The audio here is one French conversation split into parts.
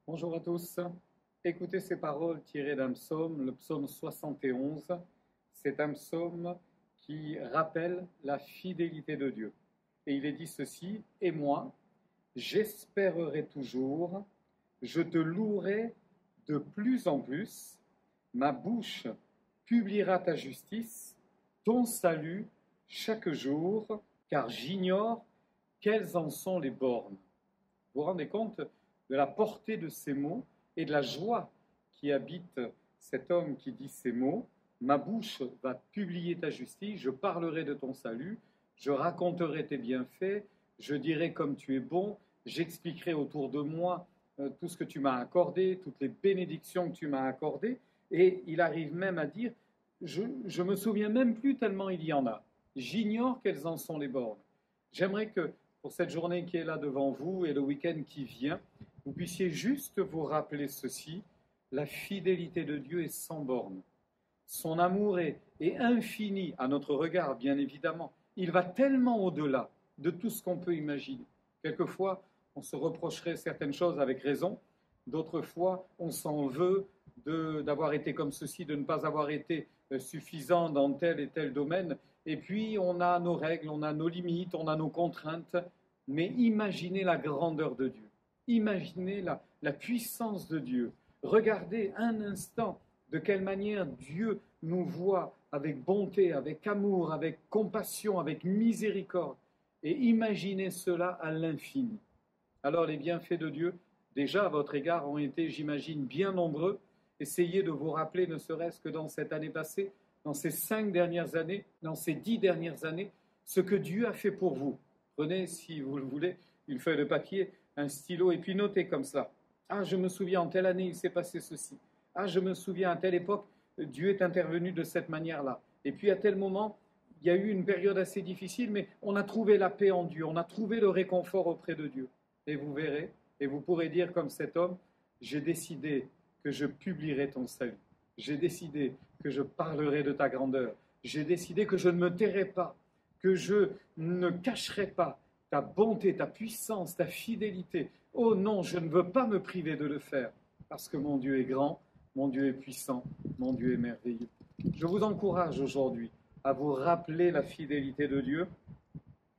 Bonjour à tous. Écoutez ces paroles tirées d'un psaume, le psaume 71. C'est un psaume qui rappelle la fidélité de Dieu. Et il est dit ceci: « Et moi, j'espérerai toujours, je te louerai de plus en plus, ma bouche publiera ta justice, ton salut chaque jour, car j'ignore quelles en sont les bornes. » Vous vous rendez compte de la portée de ces mots et de la joie qui habite cet homme qui dit ces mots. Ma bouche va publier ta justice, je parlerai de ton salut, je raconterai tes bienfaits, je dirai comme tu es bon, j'expliquerai autour de moi tout ce que tu m'as accordé, toutes les bénédictions que tu m'as accordées. Et il arrive même à dire, je me souviens même plus tellement il y en a. J'ignore quelles en sont les bornes. J'aimerais que pour cette journée qui est là devant vous et le week-end qui vient, vous puissiez juste vous rappeler ceci: la fidélité de Dieu est sans borne. Son amour est infini à notre regard, bien évidemment. Il va tellement au-delà de tout ce qu'on peut imaginer. Quelquefois, on se reprocherait certaines choses avec raison. D'autres fois, on s'en veut d'avoir été comme ceci, de ne pas avoir été suffisant dans tel et tel domaine. Et puis, on a nos règles, on a nos limites, on a nos contraintes. Mais imaginez la grandeur de Dieu. Imaginez la puissance de Dieu. Regardez un instant de quelle manière Dieu nous voit avec bonté, avec amour, avec compassion, avec miséricorde. Et imaginez cela à l'infini. Alors les bienfaits de Dieu, déjà à votre égard, ont été, j'imagine, bien nombreux. Essayez de vous rappeler, ne serait-ce que dans cette année passée, dans ces 5 dernières années, dans ces 10 dernières années, ce que Dieu a fait pour vous. Prenez, si vous le voulez, une feuille de papier, un stylo, et puis notez comme ça. Ah, je me souviens, en telle année, il s'est passé ceci. Ah, je me souviens, à telle époque, Dieu est intervenu de cette manière-là. Et puis, à tel moment, il y a eu une période assez difficile, mais on a trouvé la paix en Dieu, on a trouvé le réconfort auprès de Dieu. Et vous verrez, et vous pourrez dire comme cet homme, j'ai décidé que je publierai ton salut. J'ai décidé que je parlerai de ta grandeur. J'ai décidé que je ne me tairai pas, que je ne cacherai pas ta bonté, ta puissance, ta fidélité. Oh non, je ne veux pas me priver de le faire, parce que mon Dieu est grand, mon Dieu est puissant, mon Dieu est merveilleux. Je vous encourage aujourd'hui à vous rappeler la fidélité de Dieu,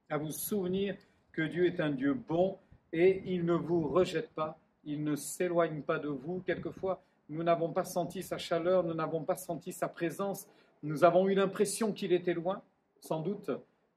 à vous souvenir que Dieu est un Dieu bon et il ne vous rejette pas, il ne s'éloigne pas de vous. Quelquefois, nous n'avons pas senti sa chaleur, nous n'avons pas senti sa présence, nous avons eu l'impression qu'il était loin, sans doute.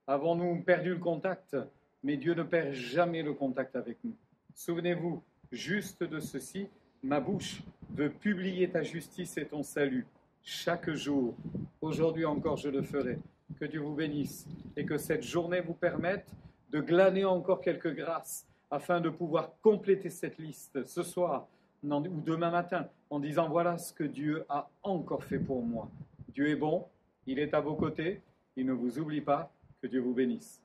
Avons-nous perdu le contact? Mais Dieu ne perd jamais le contact avec nous. Souvenez-vous juste de ceci: ma bouche veut publier ta justice et ton salut chaque jour. Aujourd'hui encore, je le ferai. Que Dieu vous bénisse et que cette journée vous permette de glaner encore quelques grâces afin de pouvoir compléter cette liste ce soir ou demain matin en disant: voilà ce que Dieu a encore fait pour moi. Dieu est bon, il est à vos côtés, il ne vous oublie pas. Que Dieu vous bénisse.